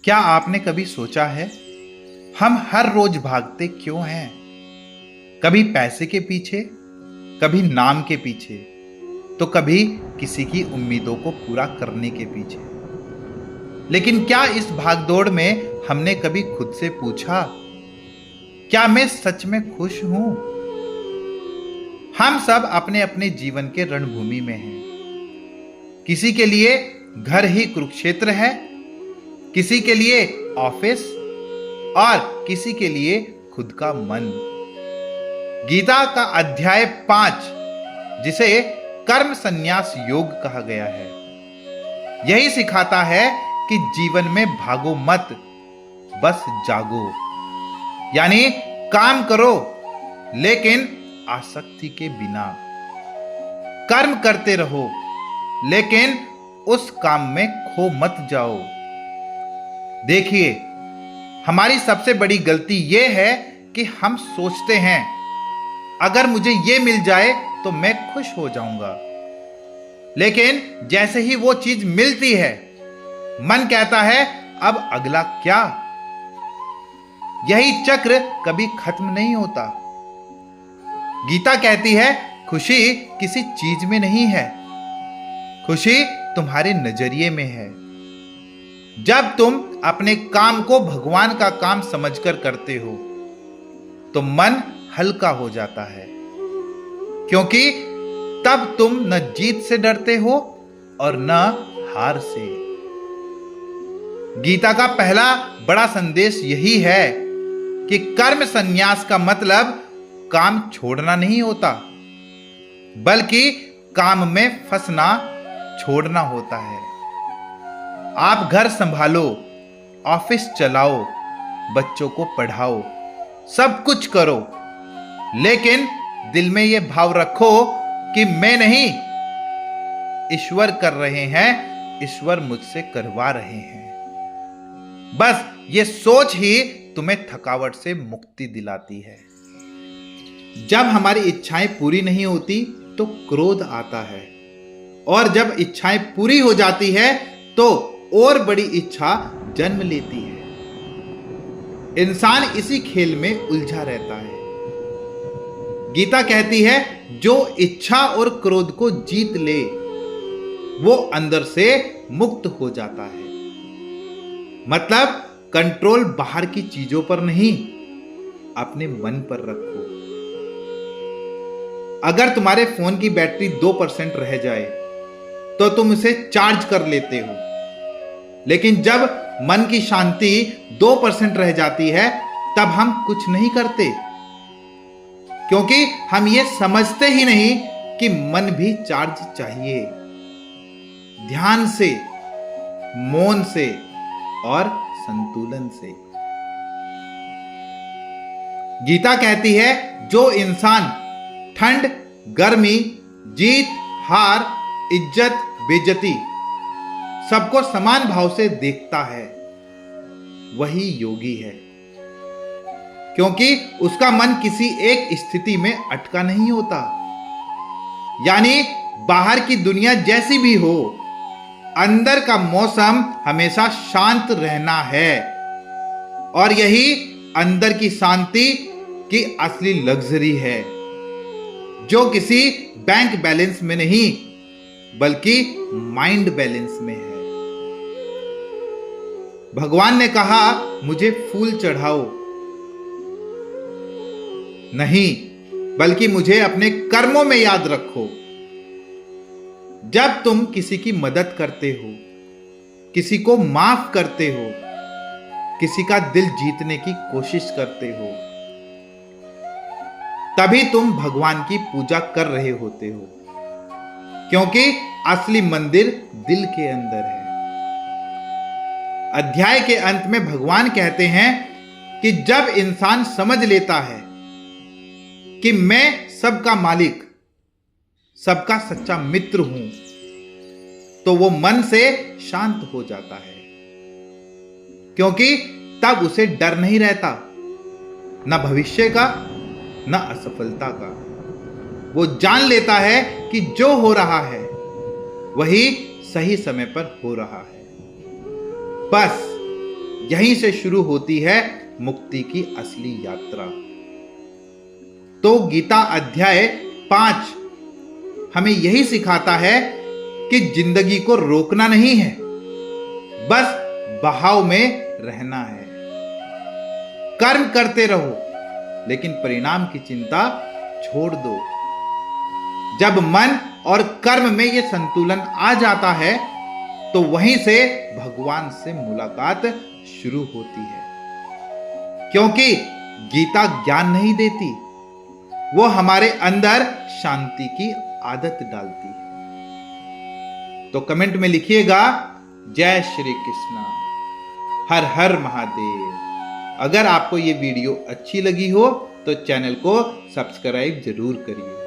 क्या आपने कभी सोचा है हम हर रोज भागते क्यों हैं? कभी पैसे के पीछे, कभी नाम के पीछे, तो कभी किसी की उम्मीदों को पूरा करने के पीछे। लेकिन क्या इस भागदौड़ में हमने कभी खुद से पूछा, क्या मैं सच में खुश हूं? हम सब अपने अपने जीवन के रणभूमि में हैं। किसी के लिए घर ही कुरुक्षेत्र है, किसी के लिए ऑफिस और किसी के लिए खुद का मन। गीता का अध्याय 5, जिसे कर्म संन्यास योग कहा गया है, यही सिखाता है कि जीवन में भागो मत, बस जागो। यानी काम करो लेकिन आसक्ति के बिना। कर्म करते रहो लेकिन उस काम में खो मत जाओ। देखिए, हमारी सबसे बड़ी गलती यह है कि हम सोचते हैं अगर मुझे यह मिल जाए तो मैं खुश हो जाऊंगा। लेकिन जैसे ही वो चीज मिलती है, मन कहता है अब अगला क्या। यही चक्र कभी खत्म नहीं होता। गीता कहती है खुशी किसी चीज में नहीं है, खुशी तुम्हारे नजरिए में है। जब तुम अपने काम को भगवान का काम समझकर करते हो तो मन हल्का हो जाता है, क्योंकि तब तुम न जीत से डरते हो और न हार से। गीता का पहला बड़ा संदेश यही है कि कर्म संन्यास का मतलब काम छोड़ना नहीं होता, बल्कि काम में फंसना छोड़ना होता है। आप घर संभालो, ऑफिस चलाओ, बच्चों को पढ़ाओ, सब कुछ करो, लेकिन दिल में यह भाव रखो कि मैं नहीं, ईश्वर कर रहे हैं, ईश्वर मुझसे करवा रहे हैं। बस ये सोच ही तुम्हें थकावट से मुक्ति दिलाती है। जब हमारी इच्छाएं पूरी नहीं होती तो क्रोध आता है, और जब इच्छाएं पूरी हो जाती है तो और बड़ी इच्छा जन्म लेती है। इंसान इसी खेल में उलझा रहता है। गीता कहती है जो इच्छा और क्रोध को जीत ले वो अंदर से मुक्त हो जाता है। मतलब कंट्रोल बाहर की चीजों पर नहीं, अपने मन पर रखो। अगर तुम्हारे फोन की बैटरी 2% रह जाए तो तुम उसे चार्ज कर लेते हो, लेकिन जब मन की शांति 2% रह जाती है तब हम कुछ नहीं करते, क्योंकि हम ये समझते ही नहीं कि मन भी चार्ज चाहिए। ध्यान से, मौन से और संतुलन से। गीता कहती है जो इंसान ठंड, गर्मी, जीत, हार, इज्जत, बेइज्जती सबको समान भाव से देखता है वही योगी है, क्योंकि उसका मन किसी एक स्थिति में अटका नहीं होता। यानी बाहर की दुनिया जैसी भी हो, अंदर का मौसम हमेशा शांत रहना है, और यही अंदर की शांति की असली लग्जरी है, जो किसी बैंक बैलेंस में नहीं बल्कि माइंड बैलेंस में है। भगवान ने कहा मुझे फूल चढ़ाओ, नहीं, बल्कि मुझे अपने कर्मों में याद रखो। जब तुम किसी की मदद करते हो, किसी को माफ करते हो, किसी का दिल जीतने की कोशिश करते हो, तभी तुम भगवान की पूजा कर रहे होते हो, क्योंकि असली मंदिर दिल के अंदर है। अध्याय के अंत में भगवान कहते हैं कि जब इंसान समझ लेता है कि मैं सबका मालिक, सबका सच्चा मित्र हूं, तो वो मन से शांत हो जाता है, क्योंकि तब उसे डर नहीं रहता, न भविष्य का न असफलता का। वो जान लेता है कि जो हो रहा है वही सही समय पर हो रहा है। बस यहीं से शुरू होती है मुक्ति की असली यात्रा। तो गीता अध्याय 5 हमें यही सिखाता है कि जिंदगी को रोकना नहीं है, बस बहाव में रहना है। कर्म करते रहो, लेकिन परिणाम की चिंता छोड़ दो। जब मन और कर्म में यह संतुलन आ जाता है तो वहीं से भगवान से मुलाकात शुरू होती है। क्योंकि गीता ज्ञान नहीं देती, वो हमारे अंदर शांति की आदत डालती है। तो कमेंट में लिखिएगा जय श्री कृष्ण, हर हर महादेव। अगर आपको ये वीडियो अच्छी लगी हो तो चैनल को सब्सक्राइब जरूर करिए।